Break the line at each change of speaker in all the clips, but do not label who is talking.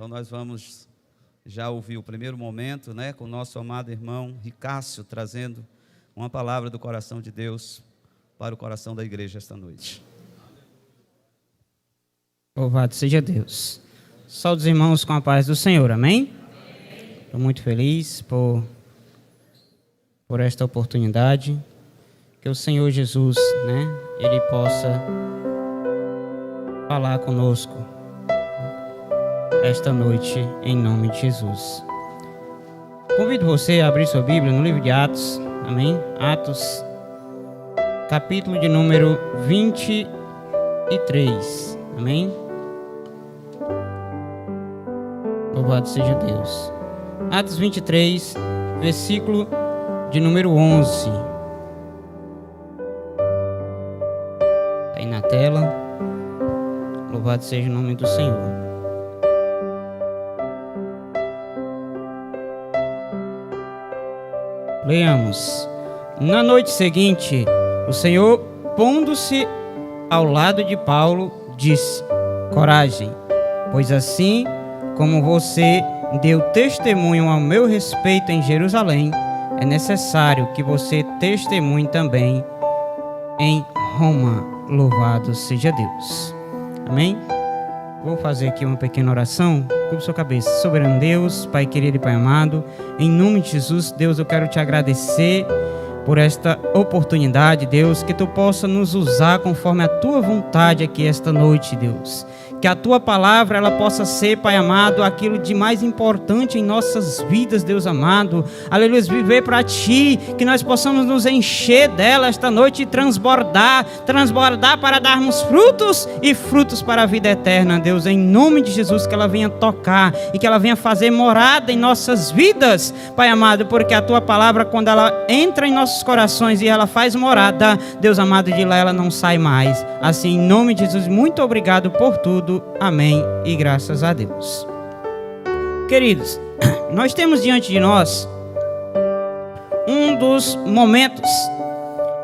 Então nós vamos já ouvir o primeiro momento, né, com o nosso amado irmão Ricácio, trazendo uma palavra do coração de Deus para o coração da igreja esta noite.
Louvado seja Deus. Saúde os irmãos com a paz do Senhor, amém? Estou muito feliz por esta oportunidade, que o Senhor Jesus, né, Ele possa falar conosco esta noite, em nome de Jesus. Convido você a abrir sua Bíblia no livro de Atos, amém? Atos, capítulo de número 23, amém? Louvado seja Deus. Atos 23, versículo de número 11. Está aí na tela. Louvado seja o nome do Senhor. Leamos. Na noite seguinte, o Senhor, pondo-se ao lado de Paulo, disse: coragem, pois assim como você deu testemunho ao meu respeito em Jerusalém, é necessário que você testemunhe também em Roma. Louvado seja Deus. Amém? Vou fazer aqui uma pequena oração. Curva sua cabeça. Soberano Deus, Pai querido e Pai amado, em nome de Jesus, Deus, eu quero te agradecer por esta oportunidade, Deus, que tu possa nos usar conforme a tua vontade aqui esta noite, Deus. Que a tua palavra, ela possa ser, Pai amado, aquilo de mais importante em nossas vidas, Deus amado. Aleluia, viver para ti, que nós possamos nos encher dela esta noite e transbordar para darmos frutos e frutos para a vida eterna, Deus. Em nome de Jesus, que ela venha tocar e que ela venha fazer morada em nossas vidas, Pai amado, porque a tua palavra, quando ela entra em nossos corações e ela faz morada, Deus amado, de lá ela não sai mais. Assim, em nome de Jesus, muito obrigado por tudo. Amém e graças a Deus. Queridos, nós temos diante de nós um dos momentos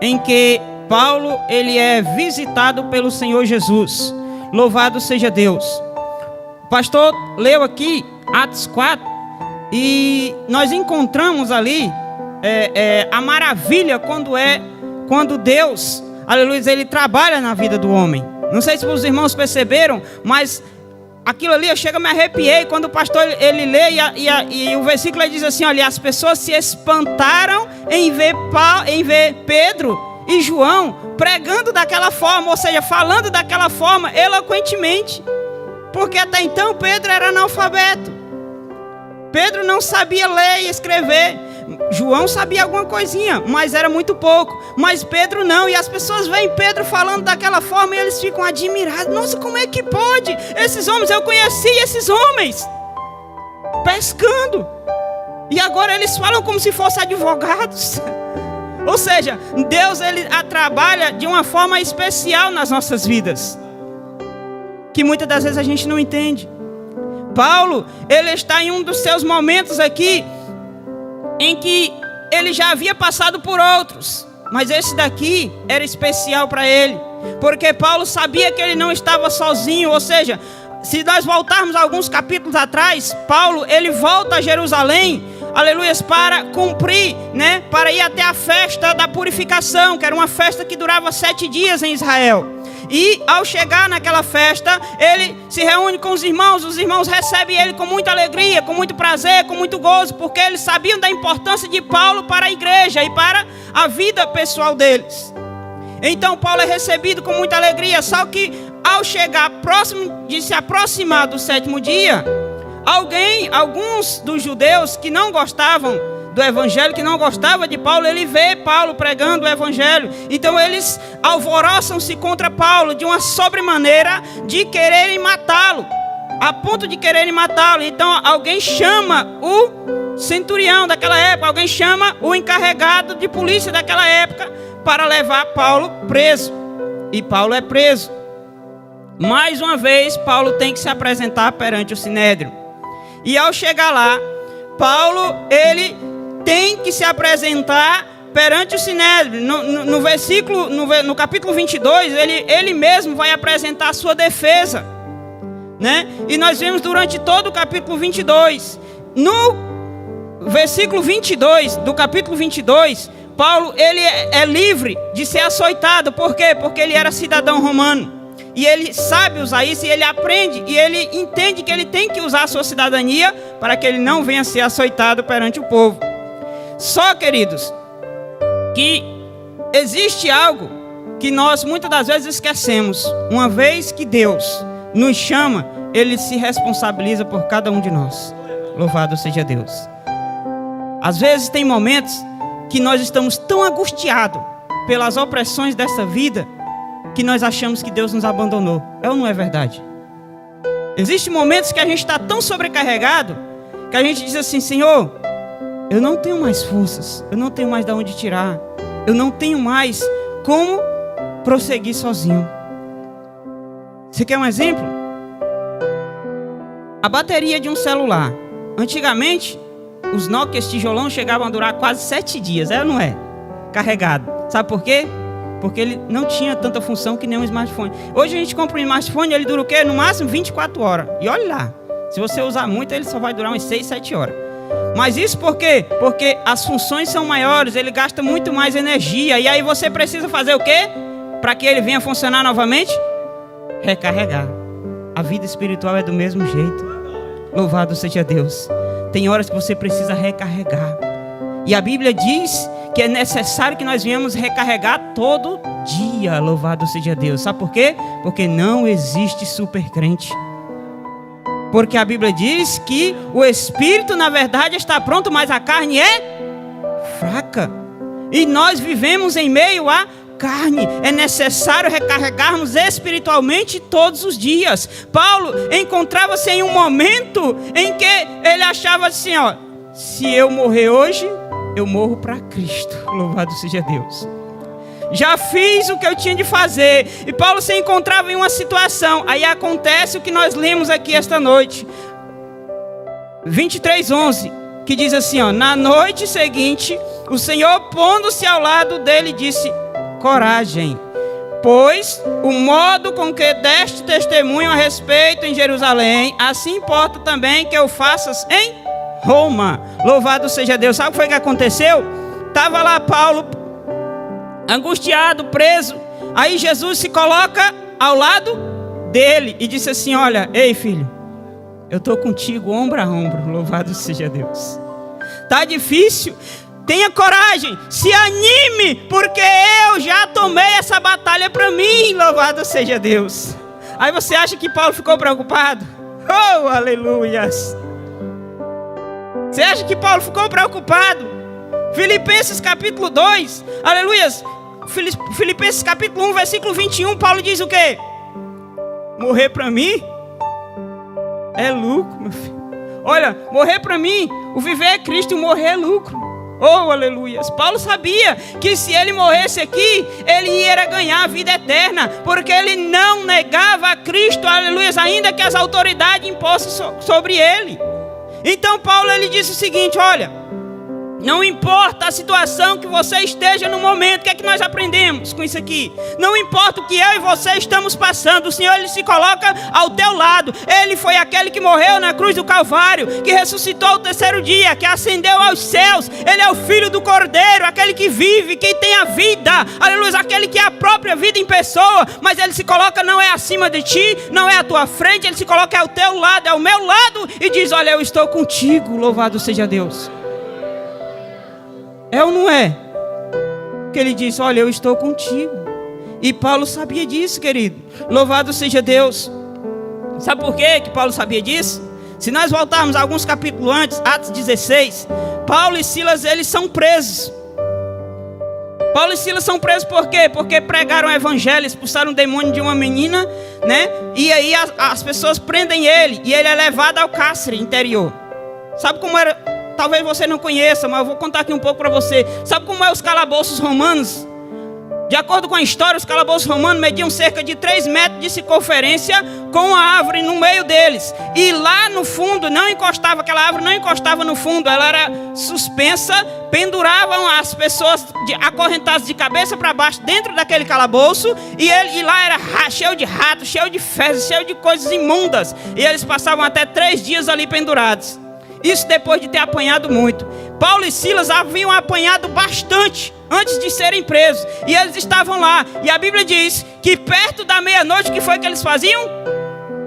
em que Paulo, ele é visitado pelo Senhor Jesus. Louvado seja Deus. O pastor leu aqui Atos 4 e nós encontramos ali a maravilha quando Deus, aleluia, ele trabalha na vida do homem. Não sei se os irmãos perceberam, mas aquilo ali eu chego a me arrepiei quando o pastor ele lê e o versículo ele diz assim: olha, as pessoas se espantaram em ver Pedro e João pregando daquela forma, ou seja, falando daquela forma eloquentemente, porque até então Pedro era analfabeto. Pedro não sabia ler e escrever. João sabia alguma coisinha, mas era muito pouco. Mas Pedro não, e as pessoas veem Pedro falando daquela forma e eles ficam admirados. Nossa, como é que pode? Esses homens, eu conheci esses homens pescando, e agora eles falam como se fossem advogados. Ou seja, Deus, ele trabalha de uma forma especial nas nossas vidas, que muitas das vezes a gente não entende. Paulo, ele está em um dos seus momentos aqui em que ele já havia passado por outros, mas esse daqui era especial para ele, porque Paulo sabia que ele não estava sozinho. Ou seja, se nós voltarmos alguns capítulos atrás, Paulo, ele volta a Jerusalém, aleluia, para cumprir, né, para ir até a festa da purificação, que era uma festa que durava 7 dias em Israel. E ao chegar naquela festa, ele se reúne com os irmãos recebem ele com muita alegria, com muito prazer, com muito gozo, porque eles sabiam da importância de Paulo para a igreja e para a vida pessoal deles. Então Paulo é recebido com muita alegria, só que ao chegar próximo de se aproximar do 7º dia, alguns dos judeus que não gostavam do evangelho, que não gostava de Paulo, ele vê Paulo pregando o evangelho, então eles alvoroçam-se contra Paulo de uma sobremaneira de quererem matá-lo, a ponto de quererem matá-lo. Então alguém chama o centurião daquela época, alguém chama o encarregado de polícia daquela época para levar Paulo preso, e Paulo é preso. Mais uma vez Paulo tem que se apresentar perante o Sinédrio, e ao chegar lá, Paulo, ele tem que se apresentar perante o Sinédrio. No capítulo 22, ele mesmo vai apresentar a sua defesa. né? E nós vemos durante todo o capítulo 22. No versículo 22 do capítulo 22, Paulo, ele é livre de ser açoitado. Por quê? Porque ele era cidadão romano. E ele sabe usar isso, e ele aprende, e ele entende que ele tem que usar a sua cidadania para que ele não venha a ser açoitado perante o povo. Só, queridos, que existe algo que nós muitas das vezes esquecemos. Uma vez que Deus nos chama, Ele se responsabiliza por cada um de nós. Louvado seja Deus. Às vezes tem momentos que nós estamos tão angustiados pelas opressões dessa vida, que nós achamos que Deus nos abandonou. É ou não é verdade? Existem momentos que a gente está tão sobrecarregado, que a gente diz assim: Senhor, eu não tenho mais forças, eu não tenho mais de onde tirar, eu não tenho mais como prosseguir sozinho. Você quer um exemplo? A bateria de um celular. Antigamente, os Nokia tijolão chegavam a durar quase 7 dias, é ou não é? Carregado. Sabe por quê? Porque ele não tinha tanta função que nem um smartphone. Hoje a gente compra um smartphone, ele dura o quê? No máximo 24 horas. E olha lá, se você usar muito, ele só vai durar umas 6, 7 horas. Mas isso por quê? Porque as funções são maiores, ele gasta muito mais energia. E aí você precisa fazer o quê? Para que ele venha funcionar novamente? Recarregar. A vida espiritual é do mesmo jeito. Louvado seja Deus. Tem horas que você precisa recarregar. E a Bíblia diz que é necessário que nós venhamos recarregar todo dia. Louvado seja Deus. Sabe por quê? Porque não existe supercrente. Porque a Bíblia diz que o espírito, na verdade, está pronto, mas a carne é fraca. E nós vivemos em meio à carne. É necessário recarregarmos espiritualmente todos os dias. Paulo encontrava-se em um momento em que ele achava assim, ó: se eu morrer hoje, eu morro para Cristo. Louvado seja Deus. Já fiz o que eu tinha de fazer. E Paulo se encontrava em uma situação. Aí acontece o que nós lemos aqui esta noite. 23:11, que diz assim, ó: na noite seguinte, o Senhor, pondo-se ao lado dele, disse: coragem, pois o modo com que deste testemunho a respeito em Jerusalém, assim importa também que eu faças em Roma. Louvado seja Deus. Sabe o que foi que aconteceu? Estava lá Paulo, angustiado, preso. Aí Jesus se coloca ao lado dele e disse assim: olha, ei filho, eu estou contigo ombro a ombro. Louvado seja Deus. Está difícil? Tenha coragem, se anime, porque eu já tomei essa batalha para mim. Louvado seja Deus. Aí você acha que Paulo ficou preocupado? Oh, aleluias. Você acha que Paulo ficou preocupado? Filipenses capítulo 2, aleluias. Filipenses capítulo 1, versículo 21, Paulo diz o quê? Morrer para mim é lucro, meu filho. Olha, morrer para mim, o viver é Cristo e o morrer é lucro. Oh, aleluias. Paulo sabia que se ele morresse aqui, ele ia ganhar a vida eterna, porque ele não negava a Cristo, aleluias, ainda que as autoridades impossem sobre ele. Então Paulo, ele disse o seguinte: olha, não importa a situação que você esteja no momento. O que é que nós aprendemos com isso aqui? Não importa o que eu e você estamos passando, o Senhor, ele se coloca ao teu lado. Ele foi aquele que morreu na cruz do Calvário, que ressuscitou ao terceiro dia, que ascendeu aos céus. Ele é o Filho do Cordeiro, aquele que vive, que tem a vida, aleluia, aquele que é a própria vida em pessoa. Mas ele se coloca, não é acima de ti, não é à tua frente, ele se coloca ao teu lado, é ao meu lado, e diz: olha, eu estou contigo. Louvado seja Deus. É ou não é? Que ele disse: olha, eu estou contigo. E Paulo sabia disso, querido. Louvado seja Deus. Sabe por quê que Paulo sabia disso? Se nós voltarmos alguns capítulos antes, Atos 16, Paulo e Silas, eles são presos. Paulo e Silas são presos por quê? Porque pregaram o evangelho, expulsaram um demônio de uma menina, né? E aí as pessoas prendem ele, e ele é levado ao cárcere interior. Sabe como era? Talvez você não conheça, mas eu vou contar aqui um pouco para você. Sabe como é os calabouços romanos? De acordo com a história, os calabouços romanos mediam cerca de 3 metros de circunferência, com uma árvore no meio deles. E lá no fundo, não encostava, aquela árvore não encostava no fundo, ela era suspensa, penduravam as pessoas acorrentadas de cabeça para baixo dentro daquele calabouço. E lá era cheio de ratos, cheio de fezes, cheio de coisas imundas. E eles passavam até 3 dias ali pendurados. Isso depois de ter apanhado muito. Paulo e Silas haviam apanhado bastante antes de serem presos. E eles estavam lá. E a Bíblia diz que perto da meia-noite, o que foi que eles faziam?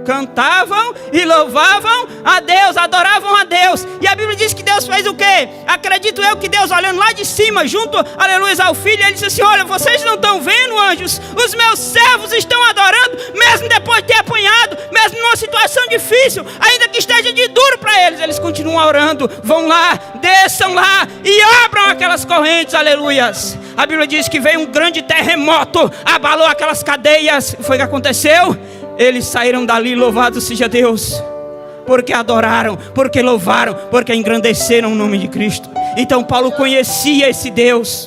Cantavam e louvavam a Deus, adoravam a Deus. E a Bíblia diz que Deus fez o quê? Acredito eu que Deus, olhando lá de cima, junto, aleluia, ao filho, ele disse assim: olha, vocês não estão vendo, anjos? Os meus servos estão adorando, mesmo depois de ter apanhado, mesmo numa situação difícil, ainda que esteja de duro para eles, eles continuam orando. Vão lá, desçam lá e abram aquelas correntes, aleluias. A Bíblia diz que veio um grande terremoto, abalou aquelas cadeias. Foi o que aconteceu? Eles saíram dali, louvado seja Deus, porque adoraram, porque louvaram, porque engrandeceram o nome de Cristo. Então Paulo conhecia esse Deus.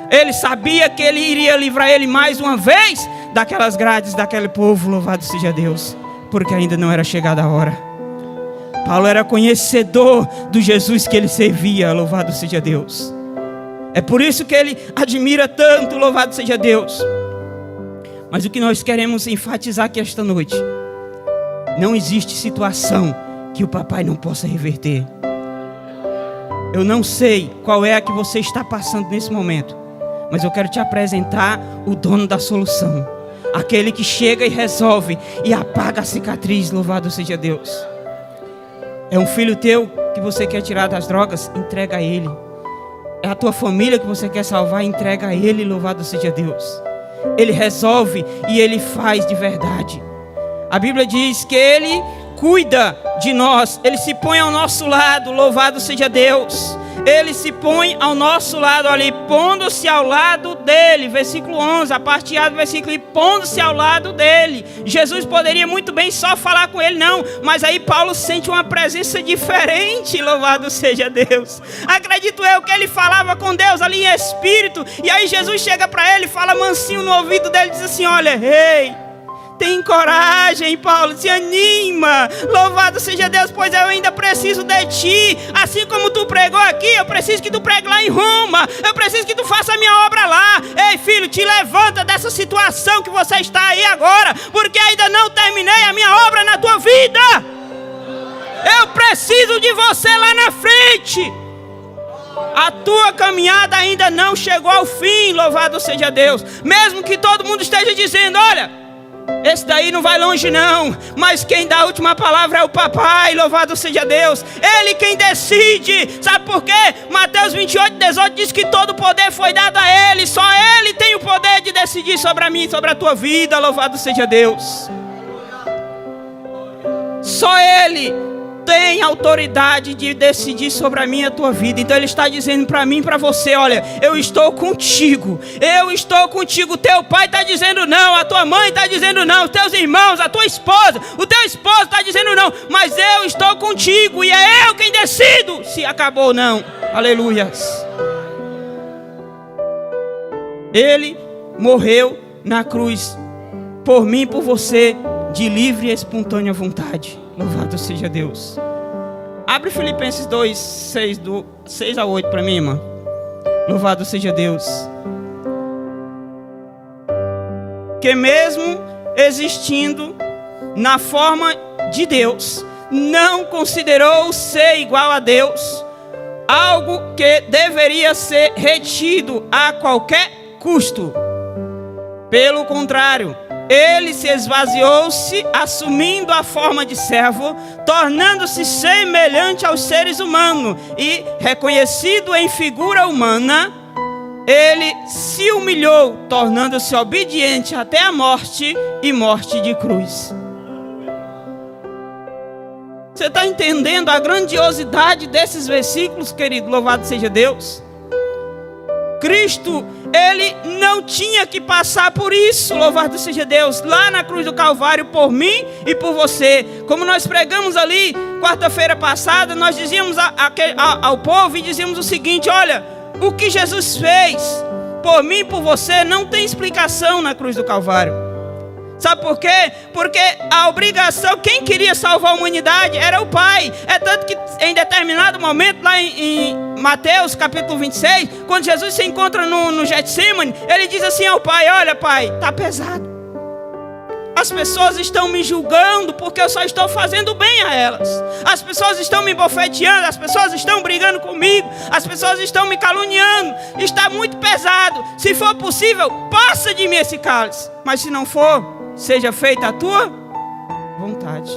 Ele sabia que ele iria livrar ele mais uma vez daquelas grades, daquele povo. Louvado seja Deus, porque ainda não era chegada a hora. Paulo era conhecedor do Jesus que ele servia. Louvado seja Deus. É por isso que ele admira tanto. Louvado seja Deus. Mas o que nós queremos enfatizar aqui esta noite: não existe situação que o papai não possa reverter. Eu não sei qual é a que você está passando nesse momento, mas eu quero te apresentar o dono da solução, aquele que chega e resolve e apaga a cicatriz. Louvado seja Deus. É um filho teu que você quer tirar das drogas? Entrega a ele. É a tua família que você quer salvar? Entrega a ele. Louvado seja Deus. Ele resolve e ele faz de verdade. A Bíblia diz que ele cuida de nós, ele se põe ao nosso lado. Louvado seja Deus. Ele se põe ao nosso lado ali, pondo-se ao lado dele. Versículo 11, a parte A do versículo, pondo-se ao lado dele. Jesus poderia muito bem só falar com ele, não, mas aí Paulo sente uma presença diferente. Louvado seja Deus. Acredito eu que ele falava com Deus ali em espírito. E aí Jesus chega para ele, fala mansinho no ouvido dele, diz assim: olha, ei, tem coragem, Paulo, se anima. Louvado seja Deus, pois eu ainda preciso de ti. Assim como tu pregou aqui, eu preciso que tu pregue lá em Roma. Eu preciso que tu faça a minha obra lá. Ei, filho, te levanta dessa situação que você está aí agora, porque ainda não terminei a minha obra na tua vida. Eu preciso de você lá na frente. A tua caminhada ainda não chegou ao fim. Louvado seja Deus. Mesmo que todo mundo esteja dizendo: olha, esse daí não vai longe não, mas quem dá a última palavra é o papai. Louvado seja Deus. Ele quem decide. Sabe por quê? Mateus 28:18 diz que todo o poder foi dado a ele. Só ele tem o poder de decidir sobre a minha e sobre a tua vida. Louvado seja Deus. Só ele tem autoridade de decidir sobre a minha e a tua vida. Então ele está dizendo para mim e para você: olha, eu estou contigo. Eu estou contigo. Teu pai está dizendo não, a tua mãe está dizendo não, os teus irmãos, a tua esposa, o teu esposo está dizendo não, mas eu estou contigo e é eu quem decido se acabou ou não. Aleluias. Ele morreu na cruz por mim e por você, de livre e espontânea vontade. Louvado seja Deus. Abre Filipenses 2, 6 a 8 para mim, irmã. Louvado seja Deus. Que mesmo existindo na forma de Deus, não considerou ser igual a Deus algo que deveria ser retido a qualquer custo. Pelo contrário, ele se esvaziou-se, assumindo a forma de servo, tornando-se semelhante aos seres humanos, e, reconhecido em figura humana, ele se humilhou, tornando-se obediente até a morte, e morte de cruz. Você está entendendo a grandiosidade desses versículos, querido? Louvado seja Deus. Cristo, ele não tinha que passar por isso. Louvado seja Deus. Lá na cruz do Calvário, por mim e por você. Como nós pregamos ali quarta-feira passada, nós dizíamos ao povo e dizíamos o seguinte: olha, o que Jesus fez por mim e por você, não tem explicação na cruz do Calvário. Sabe por quê? Porque a obrigação, quem queria salvar a humanidade era o Pai. É tanto que em determinado momento, lá em Mateus capítulo 26, quando Jesus se encontra no Getsemane, ele diz assim ao Pai: olha, Pai, está pesado. As pessoas estão me julgando porque eu só estou fazendo bem a elas. As pessoas estão me bofeteando, as pessoas estão brigando comigo, as pessoas estão me caluniando. Está muito pesado. Se for possível, passa de mim esse cálice. Mas se não for, seja feita a tua vontade.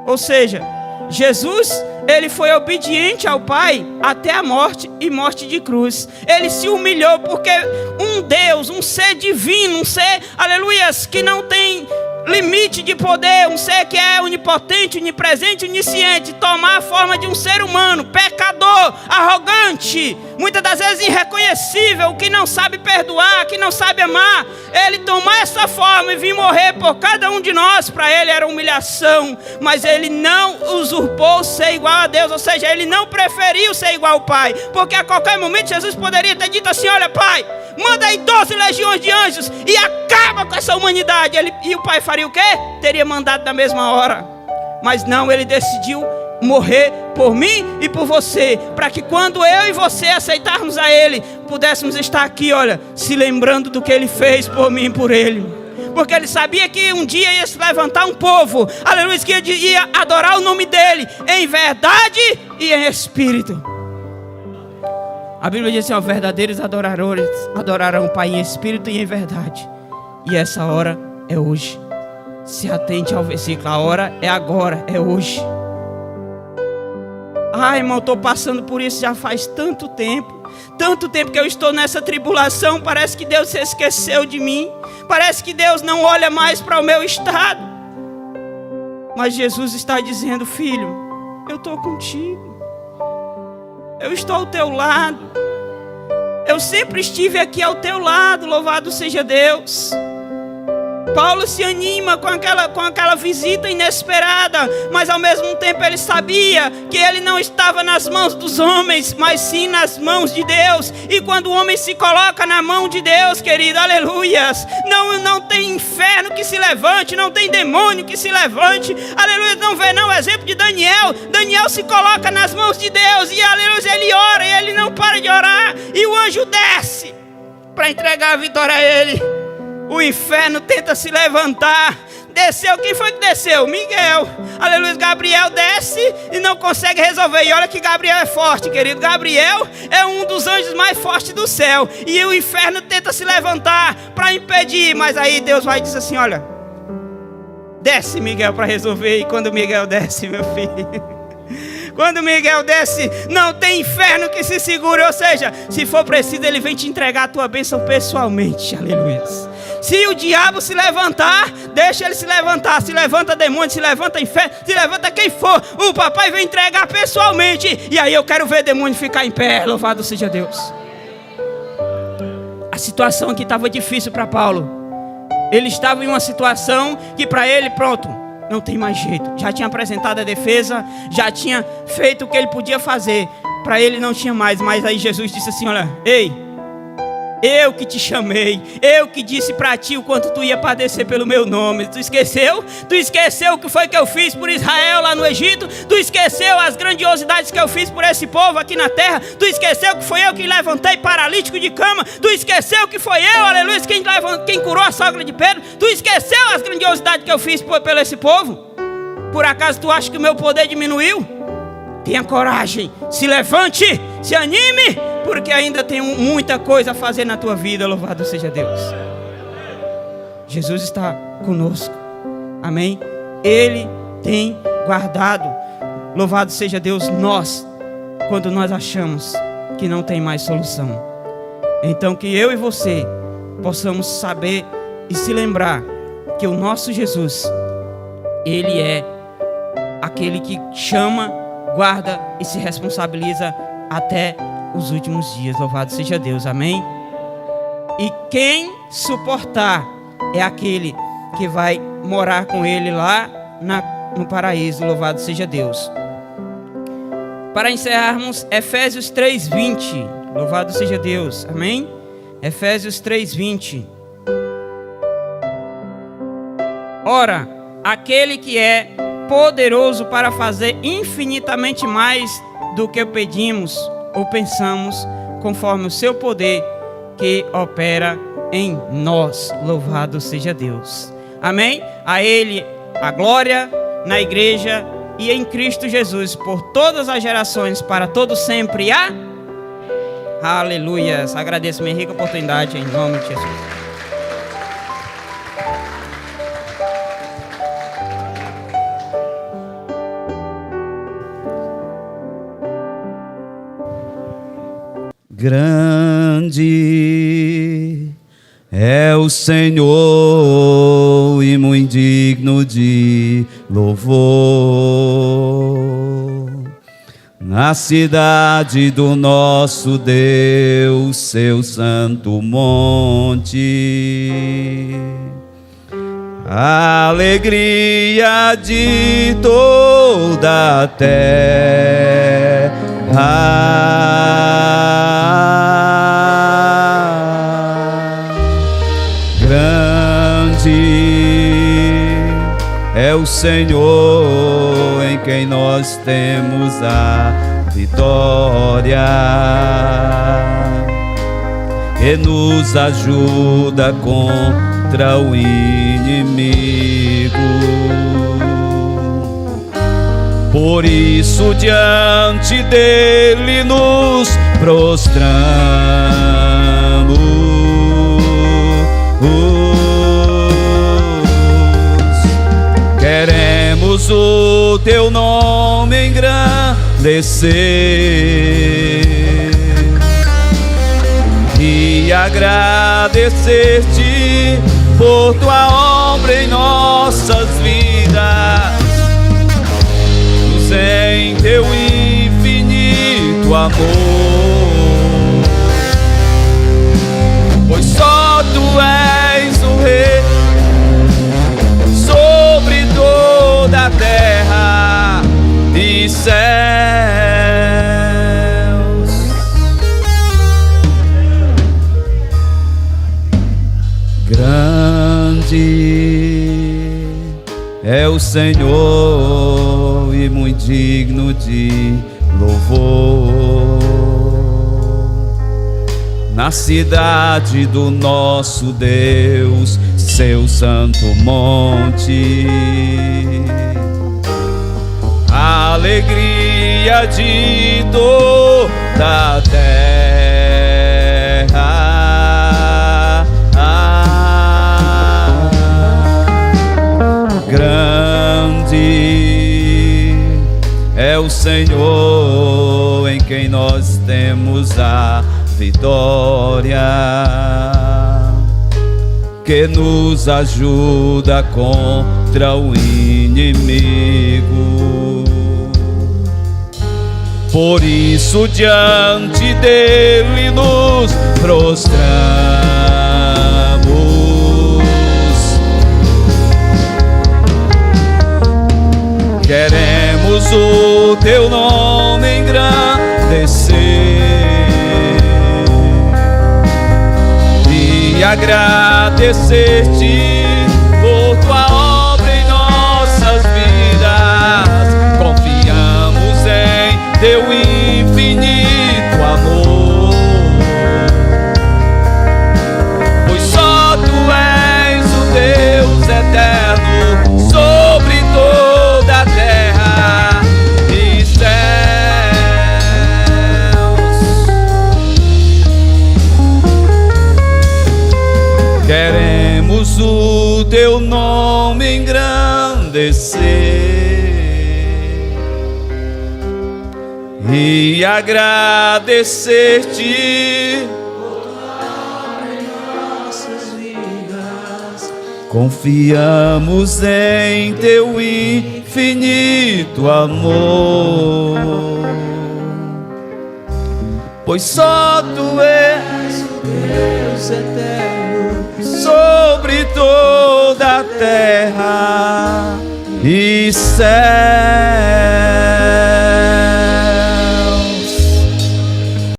Ou seja, Jesus, ele foi obediente ao Pai até a morte, e morte de cruz. Ele se humilhou porque um Deus, um ser divino, um ser, aleluias, que não tem limite de poder, um ser que é onipotente, onipresente, onisciente, tomar a forma de um ser humano, pecador, arrogante, muitas das vezes irreconhecível, que não sabe perdoar, que não sabe amar. Ele tomar essa forma e vir morrer por cada um de nós, para ele era humilhação, mas ele não usurpou ser igual a Deus, ou seja, ele não preferiu ser igual ao Pai, porque a qualquer momento Jesus poderia ter dito assim: olha, Pai, manda aí 12 legiões de anjos e acaba com essa humanidade. E o Pai faria o quê? Teria mandado na mesma hora. Mas não, ele decidiu morrer por mim e por você, para que quando eu e você aceitarmos a ele, pudéssemos estar aqui, olha, se lembrando do que ele fez por mim e por ele. Porque ele sabia que um dia ia se levantar um povo, aleluia, que ia adorar o nome dele em verdade e em espírito. A Bíblia diz assim: ó, verdadeiros adoradores adorarão o Pai em espírito e em verdade. E essa hora é hoje. Se atente ao versículo: a hora é agora, é hoje. Ai, irmão, estou passando por isso já faz tanto tempo que eu estou nessa tribulação. Parece que Deus se esqueceu de mim. Parece que Deus não olha mais para o meu estado. Mas Jesus está dizendo: filho, eu estou contigo. Eu estou ao teu lado. Eu sempre estive aqui ao teu lado. Louvado seja Deus. Paulo se anima com aquela visita inesperada, mas ao mesmo tempo ele sabia que ele não estava nas mãos dos homens, mas sim nas mãos de Deus. E quando o homem se coloca na mão de Deus, querido, aleluias, não tem inferno que se levante, não tem demônio que se levante, aleluia. Não vê não o exemplo de Daniel se coloca nas mãos de Deus e aleluia, ele ora e ele não para de orar, e o anjo desce para entregar a vitória a ele. O inferno tenta se levantar. Desceu, quem foi que desceu? Miguel. Aleluia, Gabriel desce e não consegue resolver. E olha que Gabriel é forte, querido. Gabriel é um dos anjos mais fortes do céu. E o inferno tenta se levantar para impedir. Mas aí Deus vai e diz assim: olha, desce Miguel para resolver. E quando Miguel desce, meu filho, quando Miguel desce, não tem inferno que se segure. Ou seja, se for preciso, ele vem te entregar a tua bênção pessoalmente. Aleluia. Se o diabo se levantar, deixa ele se levantar. Se levanta demônio, se levanta inferno, se levanta quem for, o papai vem entregar pessoalmente. E aí eu quero ver demônio ficar em pé. Louvado seja Deus. A situação aqui estava difícil para Paulo. Ele estava em uma situação que para ele, pronto, não tem mais jeito. Já tinha apresentado a defesa, já tinha feito o que ele podia fazer. Para ele não tinha mais. Mas aí Jesus disse assim: olha, ei, eu que te chamei, eu que disse para ti o quanto tu ia padecer pelo meu nome. Tu esqueceu? Tu esqueceu o que foi que eu fiz por Israel lá no Egito? Tu esqueceu as grandiosidades que eu fiz por esse povo aqui na terra? Tu esqueceu que foi eu que levantei paralítico de cama? Tu esqueceu que foi eu, aleluia, quem curou a sogra de Pedro? Tu esqueceu as grandiosidades que eu fiz pelo esse povo? Por acaso tu acha que o meu poder diminuiu? Tenha coragem, se levante, se anime, porque ainda tem muita coisa a fazer na tua vida. Louvado seja Deus. Jesus está conosco, amém? Ele tem guardado. Louvado seja Deus, nós, quando nós achamos que não tem mais solução. Então que eu e você possamos saber e se lembrar que o nosso Jesus, Ele é aquele que chama, guarda e se responsabiliza até os últimos dias. Louvado seja Deus, amém? E quem suportar é aquele que vai morar com ele lá no paraíso. Louvado seja Deus. Para encerrarmos, Efésios 3:20. Louvado seja Deus, amém? Efésios 3:20. Ora, aquele que é poderoso para fazer infinitamente mais do que pedimos ou pensamos, conforme o seu poder que opera em nós. Louvado seja Deus. Amém? A Ele a glória na igreja e em Cristo Jesus por todas as gerações, para todo sempre. Aleluias. Agradeço minha rica oportunidade em nome de Jesus.
Grande é o Senhor e muito digno de louvor. Na cidade do nosso Deus, seu santo monte, a alegria de toda a terra. É o Senhor em quem nós temos a vitória, e nos ajuda contra o inimigo. Por isso diante dele nos prostramos. Queremos o teu nome engrandecer e agradecer-te por tua obra em nossas vidas, em teu infinito amor, pois só tu és o Rei sobre toda a terra e céus. Grande é o Senhor e muito digno de louvor. Na cidade do nosso Deus, seu santo monte, a alegria de toda a terra. Grande é o Senhor em quem nós temos a vitória, que nos ajuda contra o inimigo. Por isso diante dele nos prostramos. Queremos o teu nome engrandecer e agradecer-te por tua obra em nossas vidas. Confiamos em teu infinito amor, pois só tu és o Deus eterno sobre toda a terra e céus. Queremos o teu nome engrandecer e agradecer-te por tua obra em nossas vidas. Confiamos em teu infinito amor, pois só tu és o Deus eterno sobre toda a terra e céu.